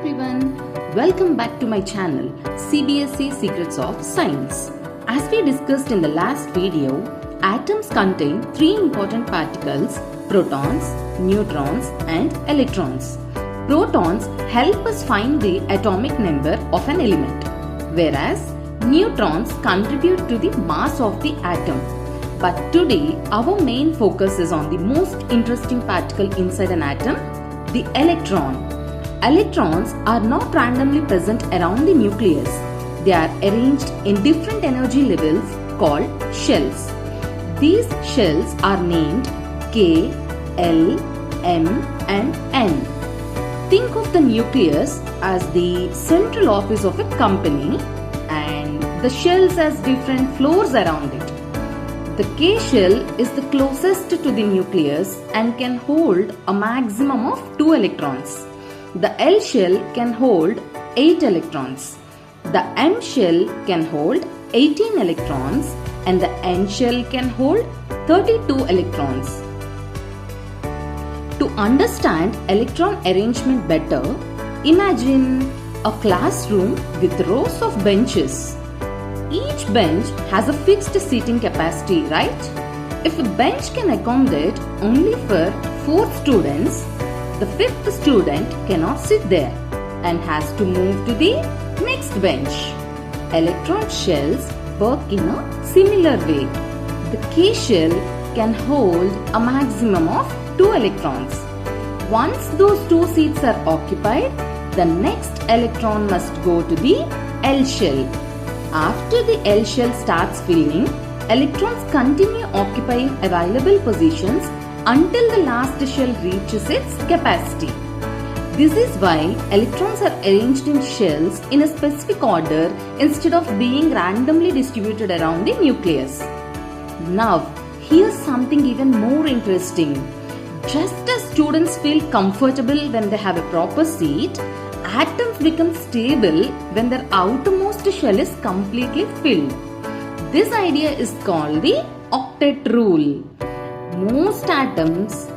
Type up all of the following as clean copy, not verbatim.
everyone, welcome back to my channel CBSE Secrets of Science. As we discussed in the last video, atoms contain three important particles: protons, neutrons and electrons. Protons help us find the atomic number of an element, whereas neutrons contribute to the mass of the atom. But today our main focus is on the most interesting particle inside an atom, the electron. Electrons are not randomly present around the nucleus. They are arranged in different energy levels called shells. These shells are named K, L, M and N. Think of the nucleus as the central office of a company and the shells as different floors around it. The K shell is the closest to the nucleus and can hold a maximum of 2 electrons. The L shell can hold 8 electrons. The M shell can hold 18 electrons and the N shell can hold 32 electrons. To understand electron arrangement better, imagine a classroom with rows of benches. Each bench has a fixed seating capacity, right? If a bench can accommodate only for 4 students, the 5th student cannot sit there and has to move to the next bench. Electron shells work in a similar way. The K shell can hold a maximum of 2 electrons. Once those 2 seats are occupied, the next electron must go to the L shell. After the L shell starts filling, electrons continue occupying available positions until the last shell reaches its capacity. This is why electrons are arranged in shells in a specific order instead of being randomly distributed around the nucleus. Now, here's something even more interesting. Just as students feel comfortable when they have a proper seat, atoms become stable when their outermost shell is completely filled. This idea is called the octet rule. Most atoms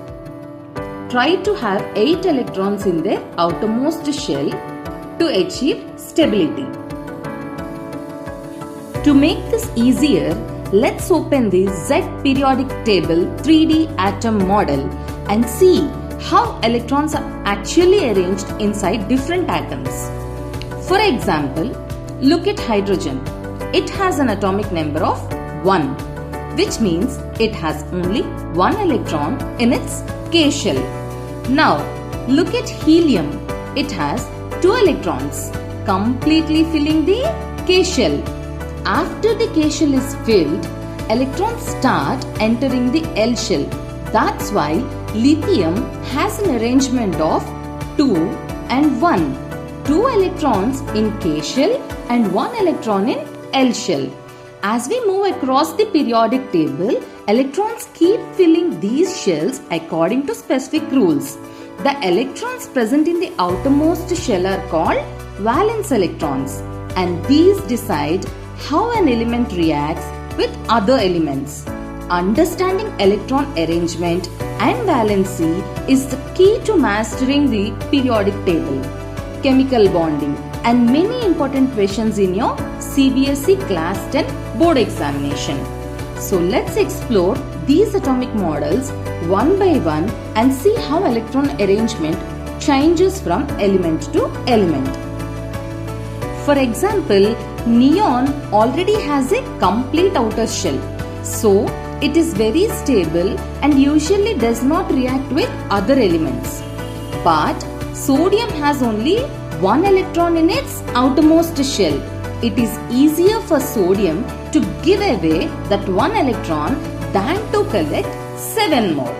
try to have 8 electrons in their outermost shell to achieve stability. To make this easier, let's open the Z periodic table 3D atom model and see how electrons are actually arranged inside different atoms. For example, look at hydrogen. It has an atomic number of 1, which means it has only 1 electron in its K shell. Now, look at helium. It has 2 electrons, completely filling the K shell. After the K shell is filled, electrons start entering the L shell. That's why lithium has an arrangement of 2 and 1. 2 electrons in K shell and 1 electron in L shell. As we move across the periodic table, electrons keep filling these shells according to specific rules. The electrons present in the outermost shell are called valence electrons, and these decide how an element reacts with other elements. Understanding electron arrangement and valency is the key to mastering the periodic table, chemical bonding, and many important questions in your CBSE Class 10 board examination. So let's explore these atomic models one by one and see how electron arrangement changes from element to element. For example, neon already has a complete outer shell, so it is very stable and usually does not react with other elements. But sodium has only 1 electron in its outermost shell. It is easier for sodium to give away that 1 electron than to collect 7 more.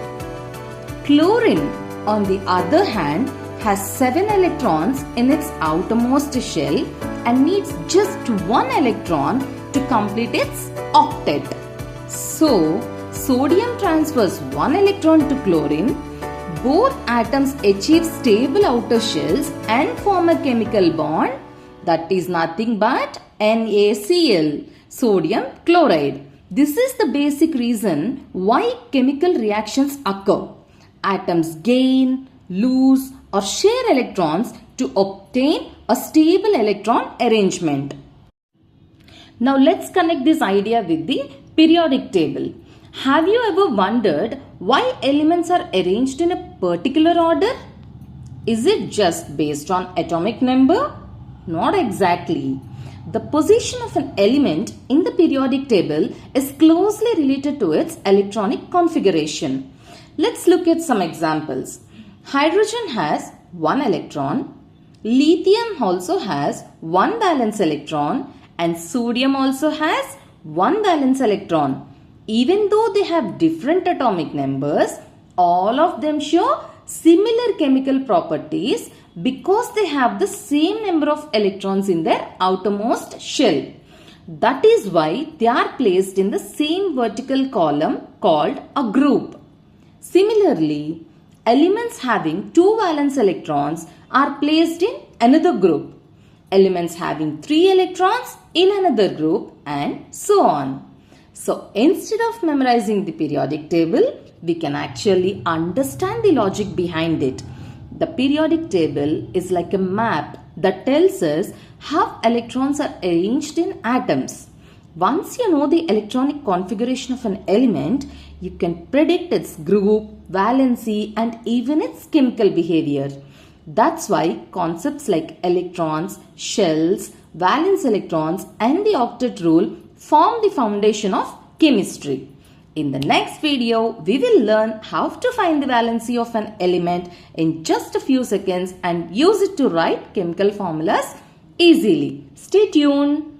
Chlorine, on the other hand, has 7 electrons in its outermost shell and needs just 1 electron to complete its octet. So, sodium transfers 1 electron to chlorine. Both atoms achieve stable outer shells and form a chemical bond, that is nothing but NaCl, sodium chloride. This is the basic reason why chemical reactions occur. Atoms gain, lose or share electrons to obtain a stable electron arrangement. Now let's connect this idea with the periodic table. Have you ever wondered why elements are arranged in a particular order? Is it just based on atomic number? Not exactly. The position of an element in the periodic table is closely related to its electronic configuration. Let's look at some examples. Hydrogen has 1 electron, lithium also has 1 valence electron, and sodium also has 1 valence electron. Even though they have different atomic numbers, all of them show similar chemical properties because they have the same number of electrons in their outermost shell. That is why they are placed in the same vertical column called a group. Similarly, elements having 2 valence electrons are placed in another group. Elements having 3 electrons in another group, and so on. So instead of memorizing the periodic table, we can actually understand the logic behind it. The periodic table is like a map that tells us how electrons are arranged in atoms. Once you know the electronic configuration of an element, you can predict its group, valency, and even its chemical behavior. That's why concepts like electrons, shells, valence electrons, and the octet rule form the foundation of chemistry. In the next video, we will learn how to find the valency of an element in just a few seconds and use it to write chemical formulas easily. Stay tuned.